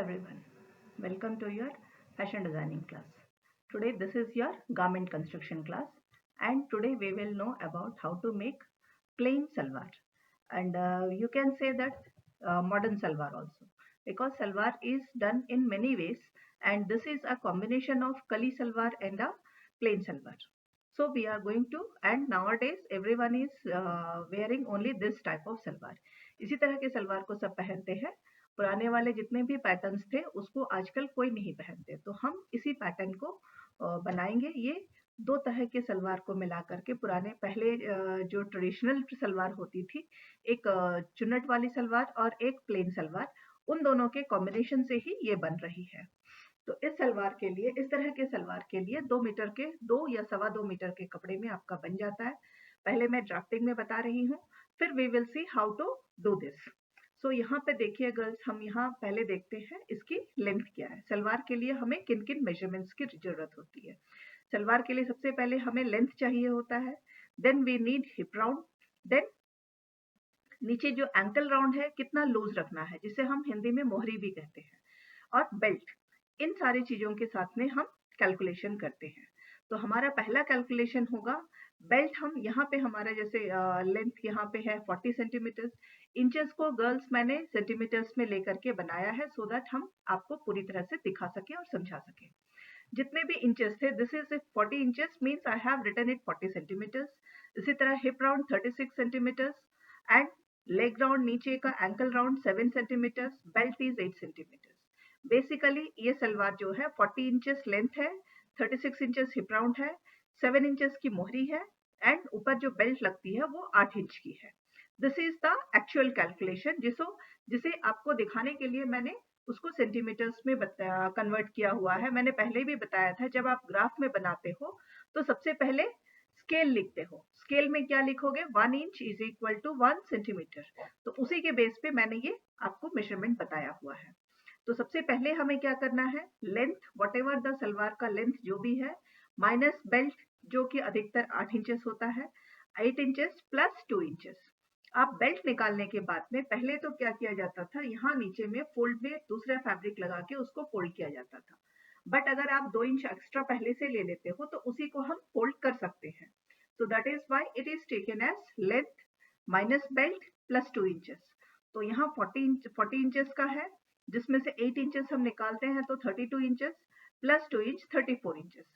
Everyone, welcome to your fashion designing class. Today this is your garment construction class, and today we will know about how to make plain salwar, and you can say that modern salwar also, because salwar is done in many ways, and this is a combination of kali salwar and a plain salwar. So we are going to, and nowadays everyone is wearing only this type of salwar. इसी तरह के सलवार को सब पहनते हैं. पुराने वाले जितने भी पैटर्न्स थे उसको आजकल कोई नहीं पहनते, तो हम इसी पैटर्न को बनाएंगे. ये दो तरह के सलवार को मिला करके, पुराने पहले जो ट्रेडिशनल सलवार होती थी, एक चुन्नट वाली सलवार और एक प्लेन सलवार, उन दोनों के कॉम्बिनेशन से ही ये बन रही है. तो इस सलवार के लिए, इस तरह के सलवार के लिए 2 मीटर के, 2 या 2.25 मीटर के कपड़े में आपका बन जाता है. पहले मैं ड्राफ्टिंग में बता रही हूँ, फिर we will see how to do this. So यहाँ पे देखिए गर्ल्स, हम यहाँ पहले देखते हैं इसकी लेंथ क्या है. सलवार के लिए हमें किन किन मेजरमेंट्स की जरूरत होती है. सलवार के लिए सबसे पहले हमें लेंथ चाहिए होता है, then we need hip round, then नीचे जो एंकल राउंड है कितना लूज रखना है, जिसे हम हिंदी में मोहरी भी कहते हैं, और बेल्ट. इन सारी चीजों के साथ में हम कैलकुलेशन करते हैं. तो हमारा पहला कैलकुलेशन होगा बेल्ट. हम यहाँ पे हमारा जैसे लेंथ यहाँ पे है 40 सेंटीमीटर. इंचेस को गर्ल्स मैंने सेंटीमीटर्स में लेकर के बनाया है, सो दैट हम आपको पूरी तरह से दिखा सके और समझा सके. जितने भी इंचेस थे, this is 40 inches means I have written it 40 centimetres. इसी तरह hip round 36 centimetres, and leg round नीचे का ankle round 7 centimetres, belt is 8 centimetres. Basically ये सलवार जो है 40 इंचेस लेंथ है, 36 इंचेस हिप राउंड है, 7 इंचेस की मोहरी है, एंड ऊपर जो बेल्ट लगती है वो 8 इंच की है. This is the actual calculation, जिसे आपको दिखाने के लिए मैंने उसको सेंटीमीटर्स में कन्वर्ट किया हुआ है. मैंने पहले भी बताया था, जब आप ग्राफ में बनाते हो तो सबसे पहले स्केल लिखते हो. स्केल में क्या लिखोगे? 1 inch is equal to 1 centimetre. तो उसी के बेस पे मैंने ये आपको मेजरमेंट बताया हुआ है. तो सबसे पहले हमें क्या करना है, length, what ever the salwar का लेंथ जो भी है, माइनस बेल्ट जो कि अधिकतर 8 इंचेस होता है, 8 इंचेस प्लस 2 इंचेस. आप बेल्ट निकालने के बाद में पहले तो क्या किया जाता था, यहाँ नीचे में फोल्ड में दूसरा फैब्रिक लगा के उसको फोल्ड किया जाता था. बट अगर आप 2 इंच एक्स्ट्रा पहले से ले लेते हो तो उसी को हम फोल्ड कर सकते हैं. तो that is why it is taken as length minus belt plus 2 inches. तो यहाँ 40 इंचेस का है, जिसमें से 8 इंचेस हम निकालते हैं तो 32 इंचेस प्लस 2 इंच 34 इंचेस.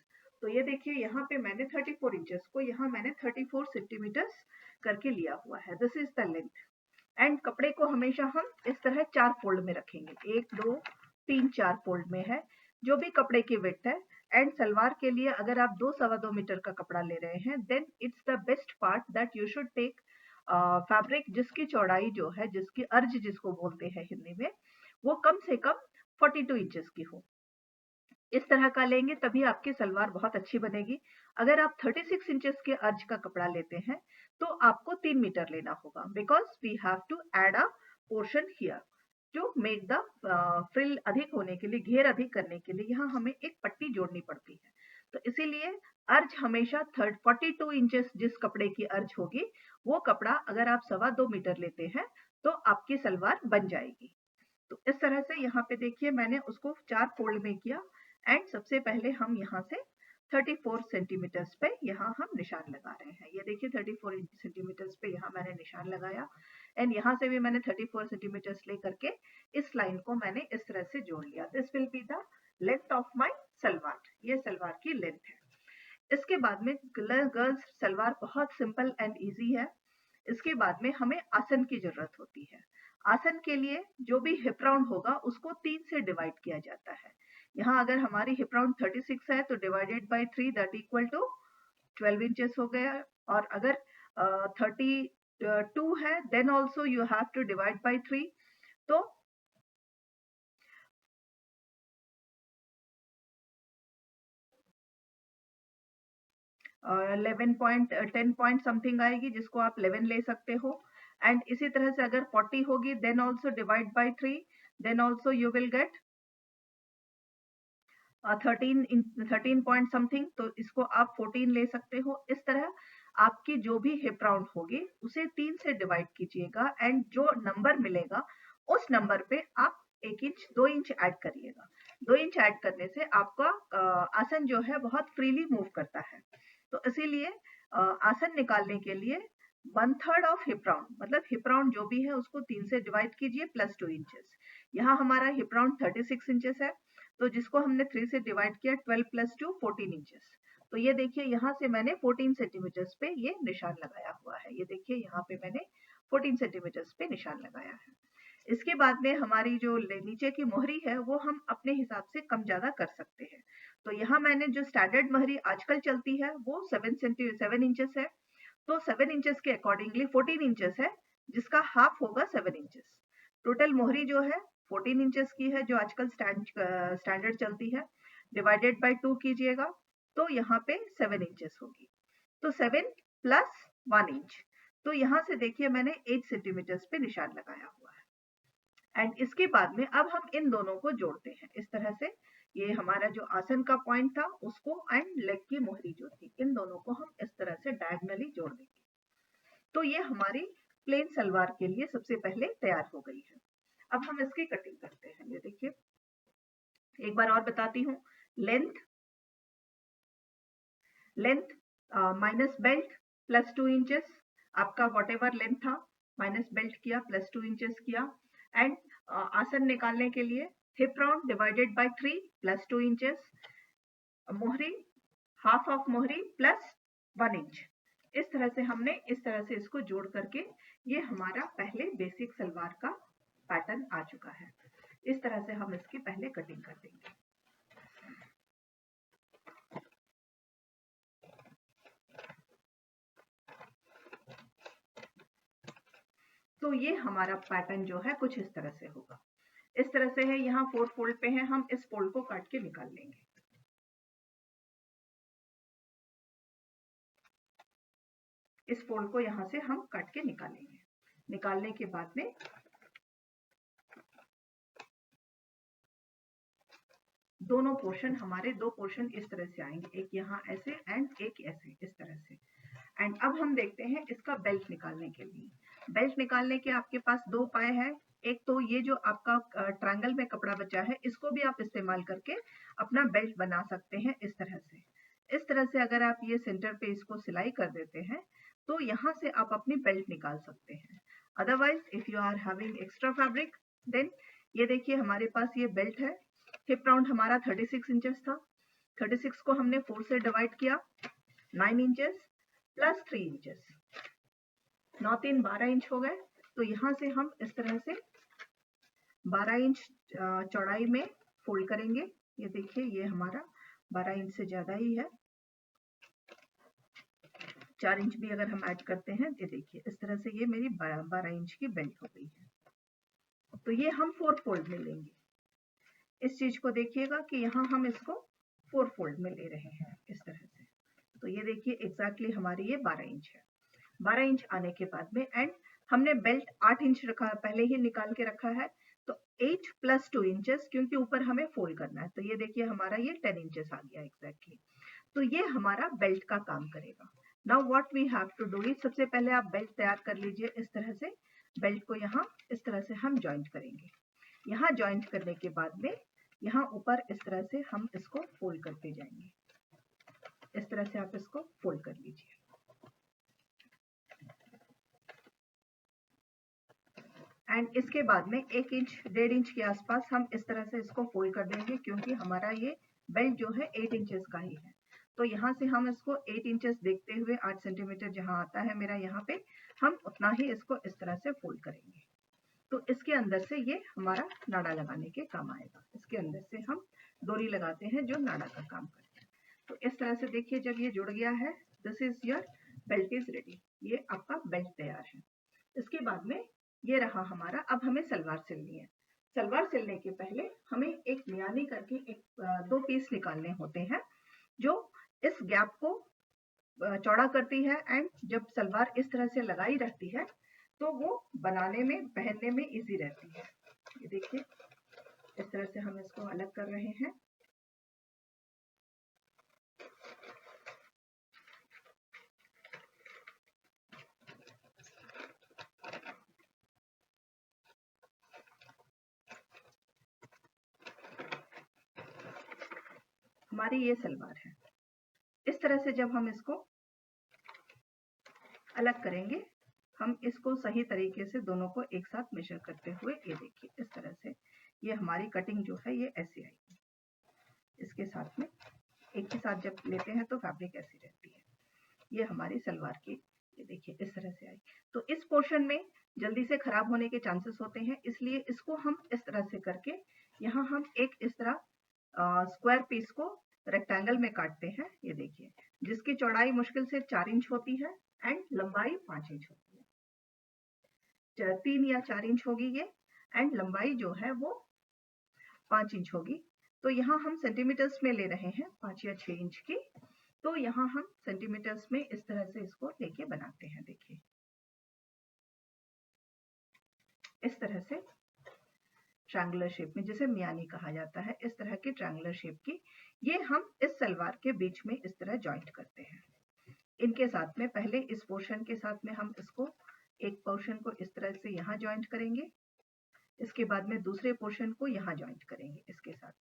तो ये देखिए यहाँ पे मैंने 34 इंचेस को यहाँ मैंने 34 सेंटीमीटर्स करके लिया हुआ है. This is the length. And कपड़े को हमेशा हम इस तरह 4 फोल्ड में रखेंगे, 1 2 3 4 फोल्ड में है जो भी कपड़े की विड्थ है. एंड सलवार के लिए अगर आप 2 मीटर का कपड़ा ले रहे हैं, then it's the best part that you should take fabric जिसकी चौड़ाई जो है, जिसकी अर्ज जिसको बोलते हैं हिंदी में, वो कम से कम 42 इंचेस की हो. इस तरह का लेंगे तभी आपकी सलवार बहुत अच्छी बनेगी. अगर आप 36 इंचेस के अर्ज का कपड़ा लेते हैं तो आपको 3 मीटर लेना होगा, because we have to add a portion here to make the frill अधिक होने के लिए, घेर अधिक करने के लिए यहाँ हमें एक पट्टी जोड़नी पड़ती है. तो इसीलिए अर्ज हमेशा 42 इंचेस जिस कपड़े की अर्ज होगी, वो कपड़ा अगर आप 2.25 मीटर लेते हैं तो आपकी सलवार बन जाएगी. तो इस तरह से यहाँ पे देखिए मैंने उसको 4 फोल्ड में किया. एंड सबसे पहले हम यहाँ से 34 सेंटीमीटर्स पे यहाँ हम निशान लगा रहे हैं. ये देखिए 34 सेंटीमीटर्स पे यहाँ मैंने निशान लगाया. एंड यहाँ से भी मैंने 34 सेंटीमीटर्स लेकर के इस लाइन को मैंने इस तरह से जोड़ लिया. This will be the length of my salwar. ये सलवार की लेंथ है. इसके बाद में गर्ल्स, सलवार बहुत सिंपल एंड ईजी है. इसके बाद में हमें आसन की जरूरत होती है. आसन के लिए जो भी हिप राउंड होगा उसको 3 से डिवाइड किया जाता है. यहाँ अगर हमारी हिप राउंड 36 है तो divided by 3 that equal to 12 inches हो गया. और अगर 32 है then also you have to divide by 3. तो 11 पॉइंट 10 पॉइंट समथिंग आएगी, जिसको आप 11 ले सकते हो. एंड इसी तरह से अगर 40 होगी then also divide by 3, then also you will get 13 point something. तो इसको आप 14 ले सकते हो. इस तरह आपकी जो भी हिप राउंड होगी उसे 3 से डिवाइड कीजिएगा, एंड जो नंबर मिलेगा उस नंबर पे आप 1 इंच 2 इंच ऐड करिएगा। 2 इंच ऐड करने से आपका आसन जो है बहुत फ्रीली मूव करता है। तो इसीलिए आसन निकालने के लिए 1/3 ऑफ हिप राउंड, मतलब हिप राउंड जो भी है उसको 3 से डिवाइड कीजिए प्लस 2 इंचेस। यहाँ हमारा हिप राउंड 36 इंचेस है, तो जिसको हमने 3 से डिवाइड किया 12 प्लस 2 14 इंचेस। तो ये देखिए यहाँ से मैंने 14 सेंटीमीटर्स पे ये निशान लगाया हुआ है। ये देखिए यहाँ पे मैंने 14 सेंटीमीटर्स पे निशान लगाया है। इसके बाद में हमारी जो नीचे की मोहरी है वो हम अपने हिसाब से कम ज्यादा कर सकते हैं। तो यहाँ मैंने जो स्टैंडर्ड मोहरी आजकल चलती है वो 7 इंचेस है, तो 7 इंचेस के अकॉर्डिंगली 14 इंचेस है, जिसका हाफ होगा 7 इंचेस। टोटल मोहरी जो है 14 इंचेस की है जो आजकल स्टैंडर्ड चलती है, डिवाइडेड बाय 2 कीजिएगा तो यहाँ पे 7 इंचेस होगी। तो 7 प्लस 1 इंच, तो यहाँ से देखिए मैंने 8 सेंटीमीटर्स पे निशान लगाया हुआ है। एंड इसके बाद में अब हम इन दोनों को जोड़ते हैं इस तरह से। ये हमारा जो आसन का पॉइंट था उसको एंड लेग की मोहरी जो थी, इन दोनों को हम इस तरह से डायगनली जोड़ देंगे। तो ये हमारी प्लेन सलवार के लिए सबसे पहले तैयार हो गई है। अब हम इसकी कटिंग करते हैं। ये देखिए एक बार और बताती हूँ। Length minus belt plus 2 inches, आपका वॉट एवर लेंथ था माइनस बेल्ट किया प्लस 2 इंचेस किया। एंड आसन निकालने के लिए hip round divided by 3 plus 2 inches, मोहरी हाफ ऑफ मोहरी प्लस 1 इंच। इस तरह से हमने इस तरह से इसको जोड़ करके ये हमारा पहले बेसिक सलवार का पैटर्न आ चुका है। इस तरह से हम इसकी पहले कटिंग कर देंगे। तो ये हमारा पैटर्न जो है कुछ इस तरह से होगा। इस तरह से है, यहाँ 4 फोल्ड पे है, हम इस फोल्ड को काट के निकाल लेंगे। इस फोल्ड को यहाँ से हम काट के निकालेंगे। निकालने के बाद में दोनों पोर्शन हमारे दो पोर्शन इस तरह से आएंगे, एक यहाँ ऐसे एंड एक ऐसे इस तरह से। एंड अब हम देखते हैं इसका बेल्ट निकालने के लिए। बेल्ट निकालने के आपके पास दो उपाय है। एक तो ये जो आपका ट्रायंगल में कपड़ा बचा है इसको भी आप इस्तेमाल करके अपना बेल्ट बना सकते हैं इस तरह से। इस तरह से अगर आप ये सेंटर पे इसको सिलाई कर देते हैं तो यहाँ से आप अपनी बेल्ट निकाल सकते हैं। Otherwise if you are having extra fabric then ये देखिए हमारे पास ये बेल्ट है। हिप राउंड हमारा 36 इंचेस था, 36 को हमने 4 से डिवाइड किया, 9 इंचेस प्लस 3 इंचेस, 9 3 12 इंच हो गए। तो यहाँ से हम इस तरह से 12 इंच चौड़ाई में फोल्ड करेंगे। ये देखिए ये हमारा 12 इंच से ज्यादा ही है, 4 इंच भी अगर हम ऐड करते हैं। ये देखिए इस तरह से ये मेरी 12 इंच की बेल्ट हो गई है। तो ये हम 4 फोल्ड में लेंगे। इस चीज को देखिएगा कि यहाँ हम इसको 4 फोल्ड में ले रहे हैं इस तरह से। तो ये देखिए एग्जैक्टली हमारी ये 12 इंच है। 12 इंच आने के बाद में एंड हमने बेल्ट 8 इंच रखा, पहले ही निकाल के रखा है, तो 8 प्लस 2 इंचेस, क्योंकि ऊपर हमें फोल्ड करना है। तो ये देखिए हमारा ये 10 इंचेस आ गया एग्जैक्टली। तो ये हमारा बेल्ट का काम करेगा। Now what we have to do is, सबसे पहले आप बेल्ट तैयार कर लीजिए इस तरह से। बेल्ट को यहाँ इस तरह से हम ज्वाइंट करेंगे। यहाँ ज्वाइंट करने के बाद में यहाँ ऊपर इस तरह से हम इसको फोल्ड करते जाएंगे। इस तरह से आप इसको फोल्ड कर लीजिए। एंड इसके बाद में 1 इंच 1.5 इंच के आसपास हम इस तरह से इसको फोल्ड कर देंगे, क्योंकि हमारा ये बेल्ट जो है 8 इंचेस का ही है। तो यहाँ से हम इसको 8 इंचेस देखते हुए 8 सेंटीमीटर जहाँ आता है मेरा यहाँ पे, हम उतना ही इसको इस तरह से फोल्ड करेंगे। तो इसके अंदर से ये हमारा नाड़ा लगाने के काम आएगा। इसके अंदर से हम डोरी लगाते हैं जो नाड़ा का काम करते हैं। तो इस तरह से देखिए जब ये जुड़ गया है, this is your belt is ready. ये आपका बेल्ट तैयार है। इसके बाद में ये रहा हमारा। अब हमें सलवार सिलनी है। सलवार सिलने के पहले हमें एक मियानी करके दो पीस निकालने होते हैं जो इस गैप को चौड़ा करती है। एंड जब सलवार इस तरह से लगाई रहती है तो वो बनाने में पहनने में इजी रहती है। ये देखिए इस तरह से हम इसको अलग कर रहे हैं। हमारी ये सलवार है। इस तरह से जब हम इसको अलग करेंगे, हम इसको सही तरीके से दोनों को एक साथ मेजर करते हुए, ये देखिए इस तरह से ये हमारी कटिंग जो है ये ऐसी आएगी। इसके साथ में एक ही साथ जब लेते हैं तो फैब्रिक ऐसी रहती है। ये हमारी सलवार की, ये देखिए इस तरह से आई। तो इस पोर्शन में जल्दी से खराब होने के चांसेस होते हैं, इसलिए इसको हम इस तरह से करके यहाँ हम एक इस तरह स्क्वायर पीस को रेक्टेंगल में काटते हैं। ये देखिए, जिसकी चौड़ाई मुश्किल से 4 इंच होती है एंड लंबाई 5 इंच होती है। 3 या 4 इंच होगी ये, एंड लंबाई जो है वो 5 इंच होगी। तो यहाँ हम सेंटीमीटर्स में ले रहे हैं 5 या 6 इंच की, तो यहाँ हम सेंटीमीटर्स में इस तरह से इसको लेके बनाते हैं। देखिए इस तरह से ट्रायंगुलर शेप में, जिसे मियानी कहा जाता है, इस तरह की ट्रायंगुलर शेप की ये हम इस सलवार के बीच में इस तरह जॉइंट करते हैं। इनके साथ में पहले इस पोर्शन के साथ में हम इसको एक पोर्शन को इस तरह से यहाँ जॉइंट करेंगे, इसके बाद में दूसरे पोर्शन को यहाँ जॉइंट करेंगे इसके साथ,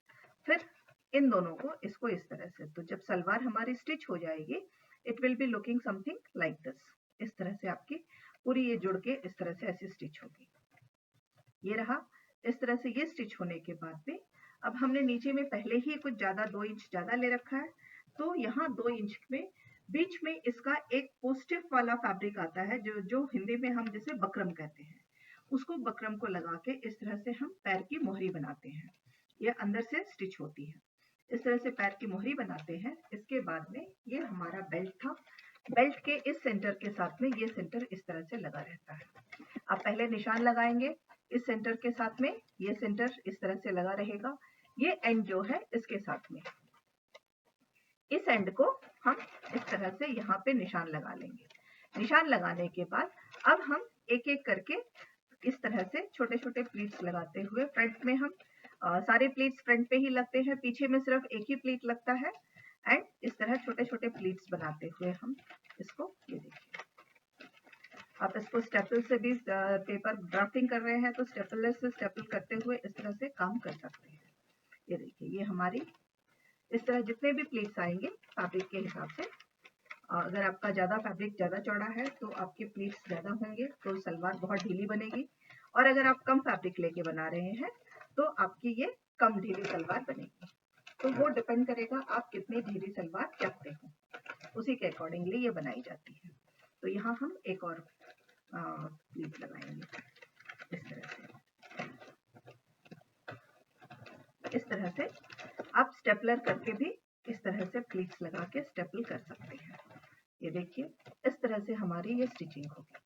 फिर इन दोनों को इसको इस तरह से। तो जब सलवार हमारी स्टिच हो जाएगी, it will be looking something like this. इस तरह से आपकी पूरी ये जुड़ के इस तरह से ऐसी स्टिच होगी। ये रहा। इस तरह से ये स्टिच होने के बाद में अब हमने नीचे में पहले ही कुछ ज्यादा 2 इंच ज्यादा ले रखा है, तो यहाँ 2 इंच में बीच में इसका एक पोस्टिफ वाला फैब्रिक आता है, जो हिंदी में हम जिसे बकरम कहते हैं। उसको बकरम को लगा के इस तरह से हम पैर की मोहरी बनाते हैं। ये अंदर से स्टिच होती है। इस तरह से पैर की मोहरी बनाते हैं। इसके बाद में ये हमारा बेल्ट था। बेल्ट के इस सेंटर के साथ में ये सेंटर इस तरह से लगा रहता है। आप पहले निशान लगाएंगे इस सेंटर के साथ में, ये सेंटर इस तरह से लगा रहेगा। ये एंड जो है इसके साथ में, इस एंड को हम इस तरह से यहाँ पे निशान लगा लेंगे। निशान लगाने के बाद अब हम एक एक करके इस तरह से छोटे छोटे प्लीट्स लगाते हुए, फ्रंट में हम सारे प्लीट्स फ्रंट पे ही लगते हैं, पीछे में सिर्फ एक ही प्लीट लगता है। एंड इस तरह छोटे छोटे प्लीट्स बनाते हुए हम इसको, ये देखिए आप इसको स्टेपल से भी, पेपर ड्राफ्टिंग कर रहे हैं तो स्टेपलर से स्टेपल करते हुए इस तरह से काम कर सकते हैं। ये देखिए, ये हमारी इस तरह जितने भी प्लीट्स आएंगे फैब्रिक के हिसाब से, अगर आपका ज़्यादा फैब्रिक ज़्यादा चौड़ा है तो आपके प्लीट्स ज़्यादा होंगे तो सलवार बहुत ढीली बनेगी, और अगर आप कम फैब्रिक लेके बना रहे हैं तो आपकी ये कम ढीली सलवार बनेगी। तो वो डिपेंड करेगा आप कितनी ढीली सलवार चाहते हो, उसी के अकॉर्डिंगली ये बनाई जाती है। तो यहाँ हम एक और प्लीट लगाएंगे इस तरह से। इस तरह से आप स्टेपलर करके भी इस तरह से प्लीट्स लगा के स्टेपल कर सकते हैं। ये देखिए, इस तरह से हमारी ये स्टिचिंग होगी।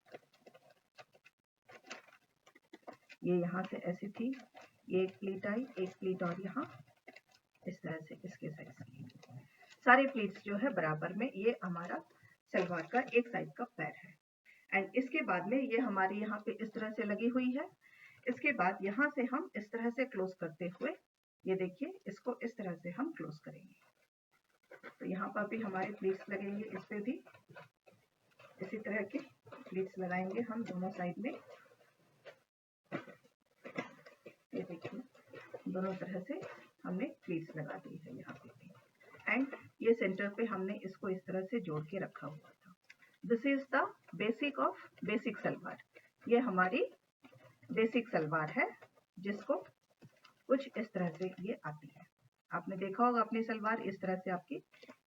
ये यहाँ से ऐसी थी, ये एक प्लीट आई, एक प्लीट और यहाँ इस तरह से इसके साइज की सारी प्लीट्स जो है बराबर में, ये हमारा सलवार का एक साइड का पैर है। एंड इसके बाद में ये हमारी यहाँ पे इस तरह से लगी हुई है। इसके बाद यहाँ से हम इस तरह से क्लोज करते हुए, ये देखिए इसको इस तरह से हम क्लोज करेंगे। तो यहाँ पर भी हमारे प्लीट्स लगेंगे, इस पे भी इसी तरह के प्लीट्स लगाएंगे हम दोनों साइड में। ये देखिए दोनों तरह से हमने प्लीट्स लगा दी है यहाँ पे भी, एंड ये सेंटर पे हमने इसको इस तरह से जोड़ के रखा हुआ था। This is the basic of basic salwar. ये हमारी बेसिक सलवार है, जिसको कुछ इस तरह से ये आती है। आपने देखा होगा अपनी सलवार, इस तरह से आपकी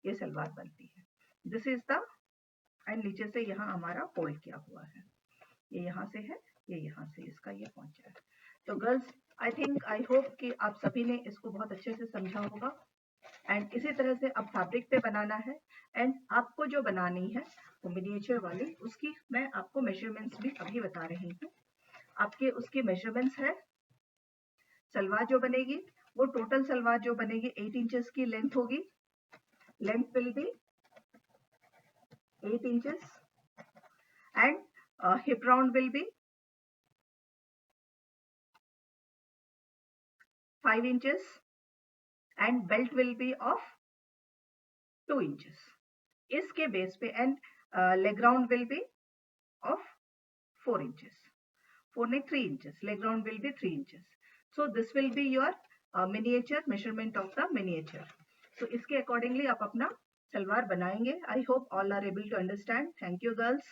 ये सलवार बनती है। दिस इज द, एंड नीचे से यहाँ हमारा फोल्ड किया हुआ है, ये यहाँ से है, ये यहाँ से इसका ये पहुंचा है। तो girls, I think, I hope कि आप सभी ने इसको बहुत अच्छे से समझा होगा। एंड इसी तरह से अब फैब्रिक पे बनाना है, एंड आपको जो बनानी है वो मिनिएचर वाली, उसकी मैं आपको मेजरमेंट्स भी अभी बता रही हूँ। आपके उसकी मेजरमेंट्स है, सलवार जो बनेगी वो टोटल सलवार जो बनेगी 8 इंचेस की लेंथ होगी। Length will be 8 inches and hip round will be 5 inches and belt will be of 2 inches. इसके बेस पे and leg round will be of 4 inches. 4 नहीं 3 inches. Leg round will be 3 inches. So this will be your miniature measurement of the miniature. तो इसके accordingly आप अपना सलवार बनाएंगे. I hope all are able to understand. Thank you girls.